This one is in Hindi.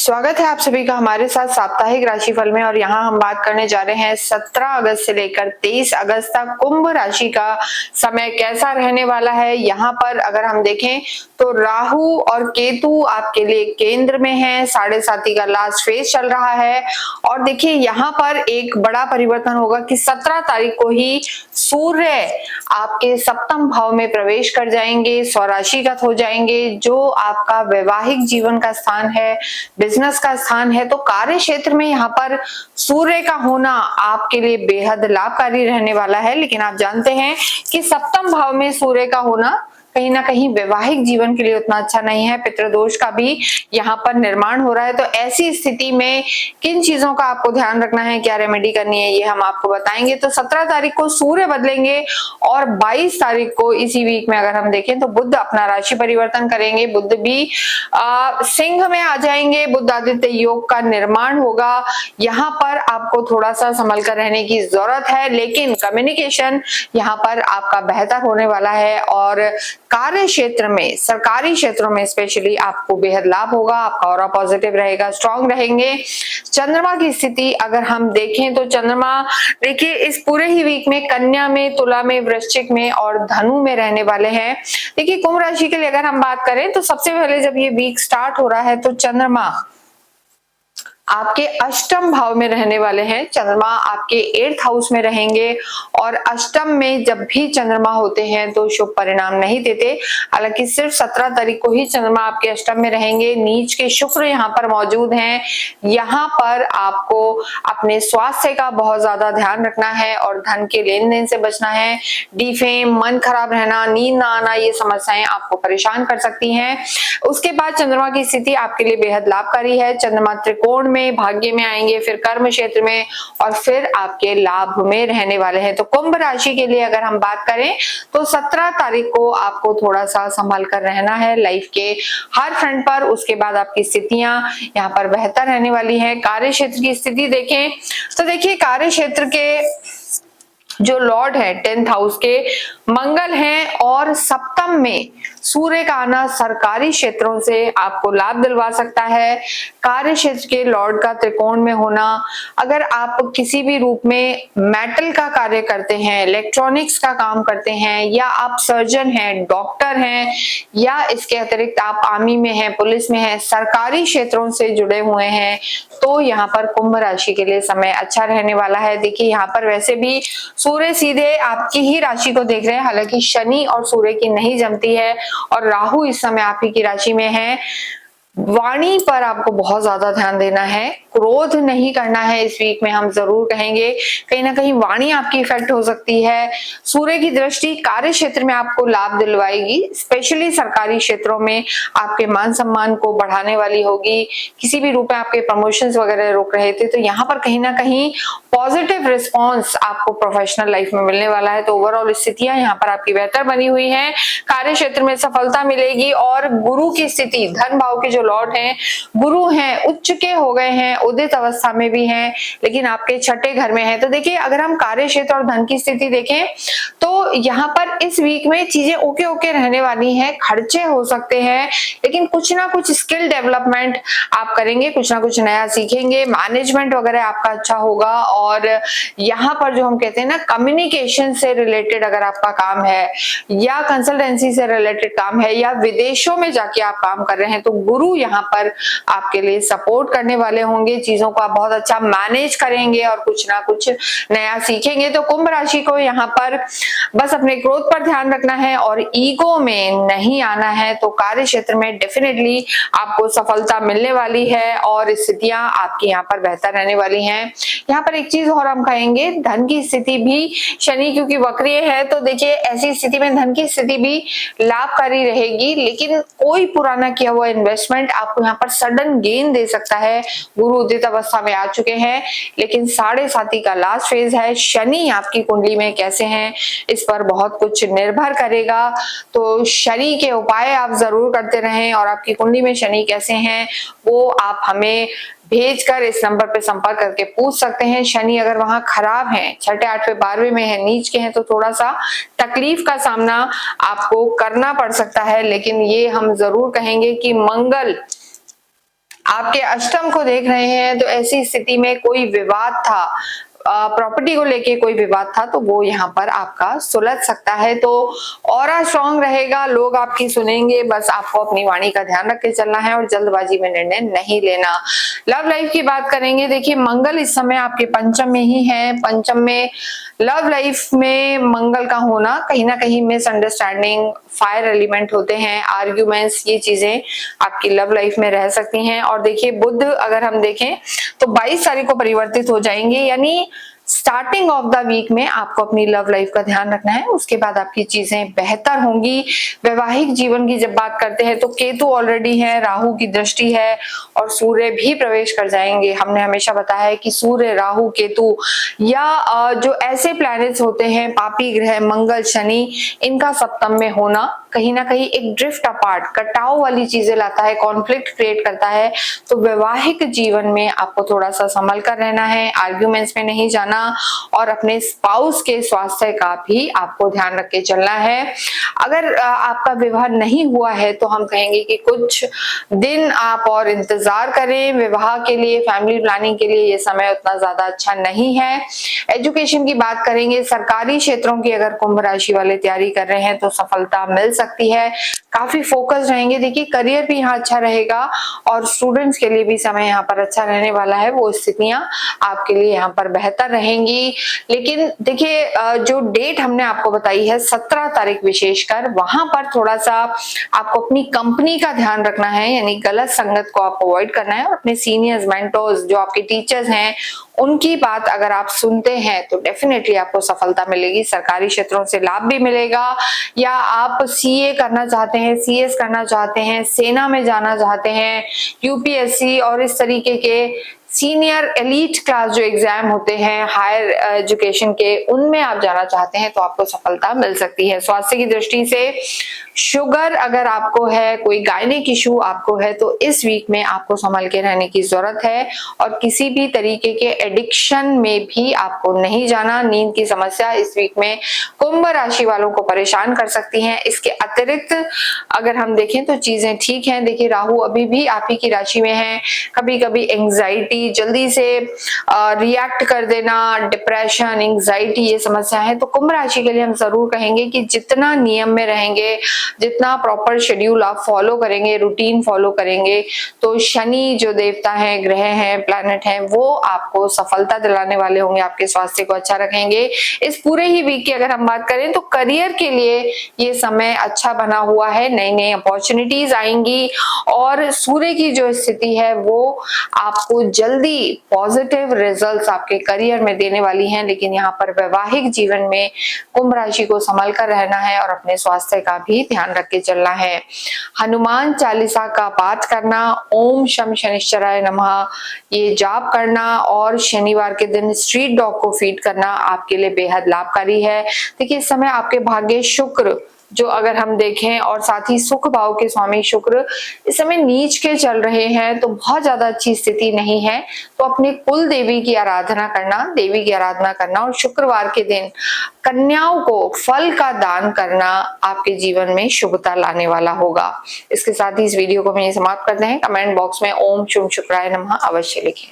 स्वागत है आप सभी का हमारे साथ साप्ताहिक राशिफल में। और यहाँ हम बात करने जा रहे हैं 17 अगस्त से लेकर 23 अगस्त तक कुंभ राशि का समय कैसा रहने वाला है। यहाँ पर अगर हम देखें तो राहु और केतु आपके लिए केंद्र में है, 7.5 का लास्ट फेज चल रहा है। और देखिए यहाँ पर एक बड़ा परिवर्तन होगा कि 17 तारीख को ही सूर्य आपके सप्तम भाव में प्रवेश कर जाएंगे, स्वराशिगत हो जाएंगे, जो आपका वैवाहिक जीवन का स्थान है, बिजनेस का स्थान है। तो कार्य क्षेत्र में यहाँ पर सूर्य का होना आपके लिए बेहद लाभकारी रहने वाला है। लेकिन आप जानते हैं कि सप्तम भाव में सूर्य का होना कहीं ना कहीं वैवाहिक जीवन के लिए उतना अच्छा नहीं है। पितृदोष का भी यहाँ पर निर्माण हो रहा है। तो ऐसी स्थिति में किन चीजों का आपको ध्यान रखना है, क्या रेमेडी करनी है, ये हम आपको बताएंगे। तो 17 तारीख को सूर्य बदलेंगे और 22 तारीख को इसी वीक में अगर हम देखें तो बुध अपना राशि परिवर्तन करेंगे। बुध भी सिंह में आ जाएंगे, बुध आदित्य योग का निर्माण होगा। यहाँ पर आपको थोड़ा सा संभल कर रहने की जरूरत है, लेकिन कम्युनिकेशन यहाँ पर आपका बेहतर होने वाला है। और कार्य क्षेत्र में, सरकारी क्षेत्रों में स्पेशली आपको बेहद लाभ होगा। आपका ऑरा पॉजिटिव रहेगा, स्ट्रांग रहेंगे। चंद्रमा की स्थिति अगर हम देखें तो चंद्रमा देखिए इस पूरे ही वीक में कन्या में, तुला में, वृश्चिक में और धनु में रहने वाले हैं। देखिए कुंभ राशि के लिए अगर हम बात करें तो सबसे पहले जब ये वीक स्टार्ट हो रहा है तो चंद्रमा आपके अष्टम भाव में रहने वाले हैं। चंद्रमा आपके 8th हाउस में रहेंगे और अष्टम में जब भी चंद्रमा होते हैं तो शुभ परिणाम नहीं देते। हालांकि सिर्फ 17 तारीख को ही चंद्रमा आपके अष्टम में रहेंगे। नीच के शुक्र यहाँ पर मौजूद हैं। यहाँ पर आपको अपने स्वास्थ्य का बहुत ज्यादा ध्यान रखना है और धन के लेन देन से बचना है। डिफेम, मन खराब रहना, नींद ना आना, ये समस्याएं आपको परेशान कर सकती हैं। उसके बाद चंद्रमा की स्थिति आपके लिए बेहद लाभकारी है। चंद्रमा त्रिकोण में, भाग्य में आएंगे, फिर कर्म क्षेत्र में और फिर आपके लाभ में रहने वाले हैं। तो कुंभ राशि के लिए अगर हम बात करें तो 17 तारीख को आपको थोड़ा सा संभल कर रहना है लाइफ के हर फ्रंट पर। उसके बाद आपकी स्थितियां यहाँ पर बेहतर रहने वाली है। कार्य क्षेत्र की स्थिति देखें तो देखिए कार्य क्षेत्र के जो लॉर्ड है 10th हाउस के मंगल हैं और सप्तम में सूर्य का आना सरकारी क्षेत्रों से आपको लाभ दिलवा सकता है। कार्य क्षेत्र के लॉर्ड का त्रिकोण में होना, अगर आप किसी भी रूप में मेटल का कार्य करते हैं, इलेक्ट्रॉनिक्स का काम करते हैं, या आप सर्जन हैं, डॉक्टर हैं, या इसके अतिरिक्त आप आर्मी में हैं, पुलिस में हैं, सरकारी क्षेत्रों से जुड़े हुए हैं, तो यहाँ पर कुंभ राशि के लिए समय अच्छा रहने वाला है। देखिए यहाँ पर वैसे भी सूर्य सीधे आपकी ही राशि को देख रहे हैं, हालांकि शनि और सूर्य की नहीं जमती है और राहु इस समय आप ही की राशि में है। वाणी पर आपको बहुत ज्यादा ध्यान देना है, क्रोध नहीं करना है इस वीक में, हम जरूर कहेंगे। कहीं ना कहीं वाणी आपकी इफेक्ट हो सकती है। सूर्य की दृष्टि कार्य क्षेत्र में आपको लाभ दिलवाएगी, स्पेशली सरकारी क्षेत्रों में आपके मान सम्मान को बढ़ाने वाली होगी। किसी भी रूप में आपके प्रमोशंस वगैरह रोक रहे थे तो यहाँ पर कहीं ना कहीं पॉजिटिव रिस्पॉन्स आपको प्रोफेशनल लाइफ में मिलने वाला है। तो ओवरऑल स्थितियां यहाँ पर आपकी बेहतर बनी हुई है। कार्य क्षेत्र में सफलता मिलेगी। और गुरु की स्थिति, धन भाव के जो लॉर्ड हैं, गुरु हैं, उच्च के हो गए हैं, उदित अवस्था में भी हैं, लेकिन आपके छठे घर में है। तो देखिए अगर हम कार्य क्षेत्र और धन की स्थिति देखें तो यहाँ पर इस वीक में चीजें ओके ओके रहने वाली हैं। खर्चे हो सकते हैं लेकिन कुछ ना कुछ स्किल डेवलपमेंट आप करेंगे, कुछ ना कुछ नया सीखेंगे, मैनेजमेंट वगैरह आपका अच्छा होगा। और यहाँ पर जो हम कहते हैं ना, कम्युनिकेशन से रिलेटेड अगर आपका काम है या कंसल्टेंसी से रिलेटेड काम है या विदेशों में जाके आप काम कर रहे हैं, तो गुरु यहाँ पर आपके लिए सपोर्ट करने वाले होंगे। चीजों को आप बहुत अच्छा मैनेज करेंगे और कुछ ना कुछ नया सीखेंगे। तो कुंभ राशि को यहाँ पर बस अपने ग्रोथ पर ध्यान रखना है और ईगो में नहीं आना है। तो कार्य क्षेत्र में डेफिनेटली आपको सफलता मिलने वाली है और स्थितियां आपकी यहाँ पर बेहतर रहने वाली हैं। यहाँ पर एक चीज और हम कहेंगे, धन की स्थिति भी, शनि क्योंकि वक्रीय है तो देखिए ऐसी स्थिति में धन की स्थिति भी लाभकारी रहेगी, लेकिन कोई पुराना किया हुआ इन्वेस्टमेंट आपको यहाँ पर सडन गेन दे सकता है। गुरु उदित अवस्था में आ चुके हैं, लेकिन 7.5 का लास्ट फेज है। शनि आपकी कुंडली में कैसे हैं इस पर बहुत कुछ निर्भर करेगा। तो शनि के उपाय आप जरूर करते रहें और आपकी कुंडली में शनि कैसे हैं वो आप हमें भेजकर इस नंबर पे संपर्क करके पूछ सकते हैं। शनि अगर वहां खराब है, 6, 8, 12 में है, नीच के हैं, तो थोड़ा सा तकलीफ का सामना आपको करना पड़ सकता है। लेकिन ये हम जरूर कहेंगे कि मंगल आपके अष्टम को देख रहे हैं, तो ऐसी स्थिति में कोई विवाद था, प्रॉपर्टी को लेके कोई विवाद था, तो वो यहाँ पर आपका सुलझ सकता है। तो ऑरा स्ट्रांग रहेगा, लोग आपकी सुनेंगे, बस आपको अपनी वाणी का ध्यान रख के चलना है और जल्दबाजी में निर्णय नहीं लेना। लव लाइफ की बात करेंगे, देखिए मंगल इस समय आपके पंचम में ही है। पंचम में लव लाइफ में मंगल का होना कहीं ना कहीं मिसअंडरस्टैंडिंग, फायर एलिमेंट होते हैं, आर्ग्यूमेंट्स, ये चीजें आपकी लव लाइफ में रह सकती हैं। और देखिए बुध अगर हम देखें तो 22 तारीख को परिवर्तित हो जाएंगे, यानी स्टार्टिंग ऑफ द वीक में आपको अपनी लव लाइफ का ध्यान रखना है, उसके बाद आपकी चीजें बेहतर होंगी। वैवाहिक जीवन की जब बात करते हैं तो केतु ऑलरेडी है, राहु की दृष्टि है और सूर्य भी प्रवेश कर जाएंगे। हमने हमेशा बताया है कि सूर्य, राहु, केतु या जो ऐसे प्लैनेट्स होते हैं, पापी ग्रह मंगल, शनि, इनका सप्तम में होना कहीं ना कहीं एक ड्रिफ्ट अपार्ट, कटाव वाली चीजें लाता है, कॉन्फ्लिक्ट क्रिएट करता है। तो वैवाहिक जीवन में आपको थोड़ा सा संभल कर रहना है, आर्ग्यूमेंट्स में नहीं जाना और अपने स्पाउस के स्वास्थ्य का भी आपको ध्यान रख के चलना है। अगर आपका विवाह नहीं हुआ है तो हम कहेंगे कि कुछ दिन आप और इंतजार करें विवाह के लिए, फैमिली प्लानिंग के लिए ये समय उतना ज्यादा अच्छा नहीं है। एजुकेशन की बात करेंगे, सरकारी क्षेत्रों की अगर कुंभ राशि वाले तैयारी कर रहे हैं तो सफलता मिल सकती है, काफी फोकस रहेंगे। देखिए करियर भी यहाँ अच्छा रहेगा और स्टूडेंट्स के लिए भी समय यहाँ पर अच्छा रहने वाला है, वो स्थितियां आपके लिए यहाँ पर बेहतर रहेंगी। लेकिन देखिए जो डेट हमने आपको बताई है 17 तारीख विशेषकर, वहां पर थोड़ा सा आपको अपनी कंपनी का ध्यान रखना है, यानी गलत संगत को आप अवॉइड करना है और अपने सीनियर्स, मेंटर्स, जो आपके टीचर्स हैं, उनकी बात अगर आप सुनते हैं तो डेफिनेटली आपको सफलता मिलेगी, सरकारी क्षेत्रों से लाभ भी मिलेगा। या आप सीए करना चाहते हैं, सीएस करना चाहते हैं, सेना में जाना चाहते हैं, यूपीएससी और इस तरीके के सीनियर एलीट क्लास जो एग्जाम होते हैं हायर एजुकेशन के, उनमें आप जाना चाहते हैं तो आपको सफलता मिल सकती है। स्वास्थ्य की दृष्टि से शुगर अगर आपको है, कोई गायनिक इशू आपको है, तो इस वीक में आपको संभल के रहने की जरूरत है और किसी भी तरीके के एडिक्शन में भी आपको नहीं जाना। नींद की समस्या इस वीक में कुंभ राशि वालों को परेशान कर सकती हैं। इसके अतिरिक्त अगर हम देखें तो चीजें ठीक हैं। देखिए राहु अभी भी आप ही की राशि में है, कभी कभी एंजाइटी, जल्दी से रिएक्ट कर देना, डिप्रेशन, एंजाइटी, ये समस्या है। तो कुंभ राशि के लिए हम जरूर कहेंगे कि जितना नियम में रहेंगे, जितना प्रॉपर शेड्यूल आप फॉलो करेंगे, रूटीन फॉलो करेंगे, तो शनि जो देवता है, ग्रह है, प्लैनेट है, वो आपको सफलता दिलाने वाले होंगे, आपके स्वास्थ्य को अच्छा रखेंगे। इस पूरे ही वीक की अगर हम बात करें तो करियर के लिए ये समय अच्छा बना हुआ है, नई नई अपॉर्चुनिटीज आएंगी और सूर्य की जो स्थिति है वो आपको जल्दी पॉजिटिव रिजल्ट्स आपके करियर में देने वाली हैं। लेकिन यहाँ पर वैवाहिक जीवन में कुंभ राशि को संभल कर रहना है और अपने स्वास्थ्य का भी ध्यान रख के चलना है। हनुमान चालीसा का पाठ करना, ओम शम शनिश्चराय नमः, ये जाप करना और शनिवार के दिन स्ट्रीट डॉग को फीड करना आपके लिए बेहद लाभकारी है। देखिए इस समय आपके भाग्य शुक्र जो अगर हम देखें और साथ ही सुख भाव के स्वामी शुक्र इस समय नीच के चल रहे हैं, तो बहुत ज्यादा अच्छी स्थिति नहीं है। तो अपने कुल देवी की आराधना करना, देवी की आराधना करना और शुक्रवार के दिन कन्याओं को फल का दान करना आपके जीवन में शुभता लाने वाला होगा। इसके साथ ही इस वीडियो को हम समाप्त करते हैं। कमेंट बॉक्स में ओम शुभ शुक्राय नमः अवश्य लिखें।